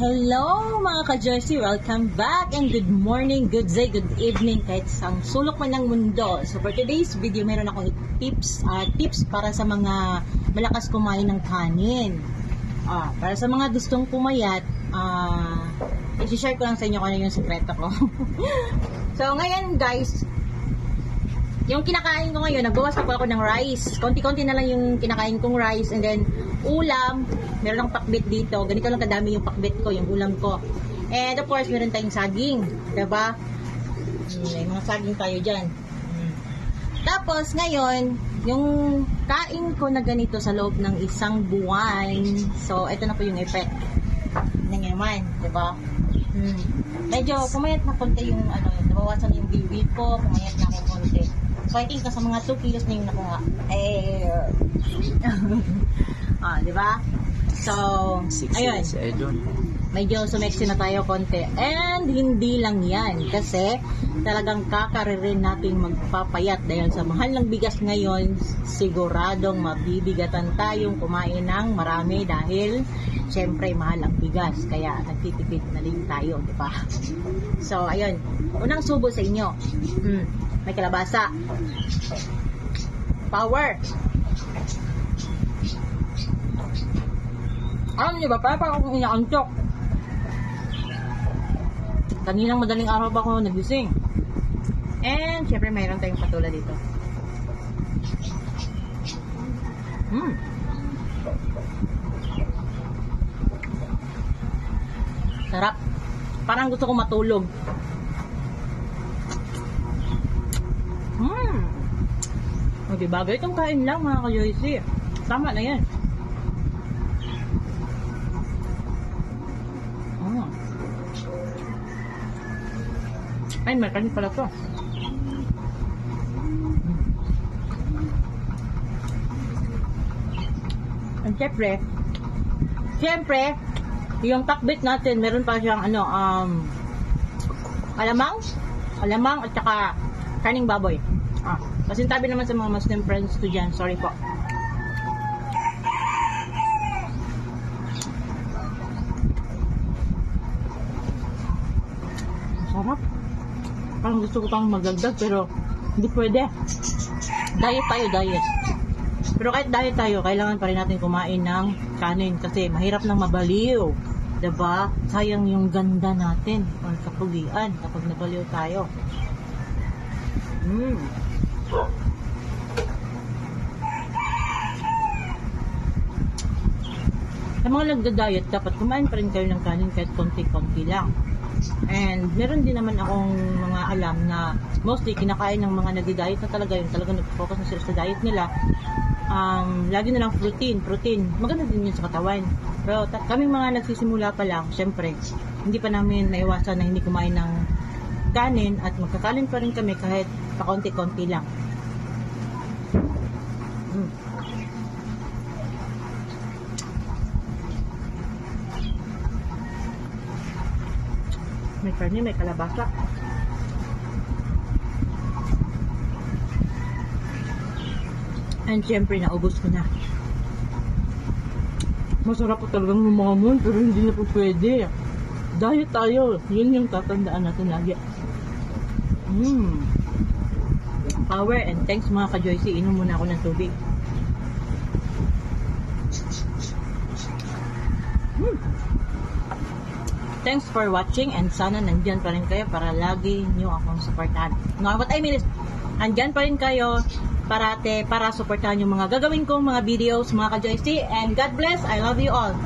Hello mga ka-Jersey! Welcome back and good morning, good day, good evening kahit sa sulok man ng mundo. So for today's video, meron akong tips para sa mga malakas kumain ng kanin. Para sa mga gustong pumayat, i-share ko lang sa inyo kung ano yung sekreto ko. So ngayon guys, yung kinakain ko ngayon, nagbawas na po ako ng rice. Konti-konti na lang yung kinakain kong rice. And then, ulam. Meron akong pakbit dito. Ganito lang kadami yung pakbit ko, yung ulam ko. And of course, meron tayong saging. Diba? May mga saging tayo dyan. Tapos, ngayon, yung kain ko na ganito sa loob ng isang buwan. So, ito na po yung effect. Tingnan naman. Diba? Medyo, pumayat na konti yung, nabawasan yung bibig ko. Pumayat na akong konti. So, I think nasa mga 2 kilos na yung nakuha. Diba? So, ayun. Medyo sumeksi na tayo konti. And, hindi lang yan. Kasi, talagang kakaririn natin magpapayat. Dahil sa mahal ng bigas ngayon, siguradong mabibigatan tayong kumain ng marami. Dahil, syempre, mahal ang bigas. Kaya, nagtitipid na din tayo. Diba? So, ayun. Unang subo sa inyo. May kalabasa. Power. Alam niyo ba, parang akong inaantok. Kaninang madaling araw ba ako nagising. And, syempre, mayroon tayong patula dito. Sarap. Parang gusto ko matulog. Hindi bagay itong kain lang mga ka-Joycey. Tama na yan. Ay, may kanin pala to. And syempre, yung pakbit natin, meron pa siyang alamang at saka kaning baboy. Kasi tabi naman sa mga Muslim friends ko dyan. Sorry po. Sarap. Parang gusto ko pang magdagdag pero hindi pwede. Diet tayo, diet. Pero kahit diet tayo, kailangan pa rin natin kumain ng kanin kasi mahirap nang mabaliw. Diba? Sayang yung ganda natin or kapugian kapag nabaliw tayo. Sa mga nagda-diet, dapat kumain pa rin kayo ng kanin kahit konti-konti lang. And meron din naman akong mga alam na mostly kinakain ng mga nagda-diet na talaga yun. Talagang nag-focus na sila sa diet nila. Lagi na lang protein. Maganda din yun sa katawan. Pero kaming mga nagsisimula pa lang, syempre, hindi pa namin naiwasan na hindi kumain ng kanin at magkakanin pa rin kami kahit pakonti-konti lang. May karne, may kalabasa. And syempre, naubos ko na. Masarap po talagang lumangon, pero hindi na po pwede. Diet tayo. Yun yung tatandaan natin lagi. Power and thanks mga ka-Joycey. Inom muna ako ng tubig. Thanks for watching and sana nandyan pa rin kayo para lagi nyo akong supportahan. No, what I mean is, andyan pa rin kayo para supportahan yung mga gagawin kong mga videos mga ka-Joycey. And God bless. I love you all.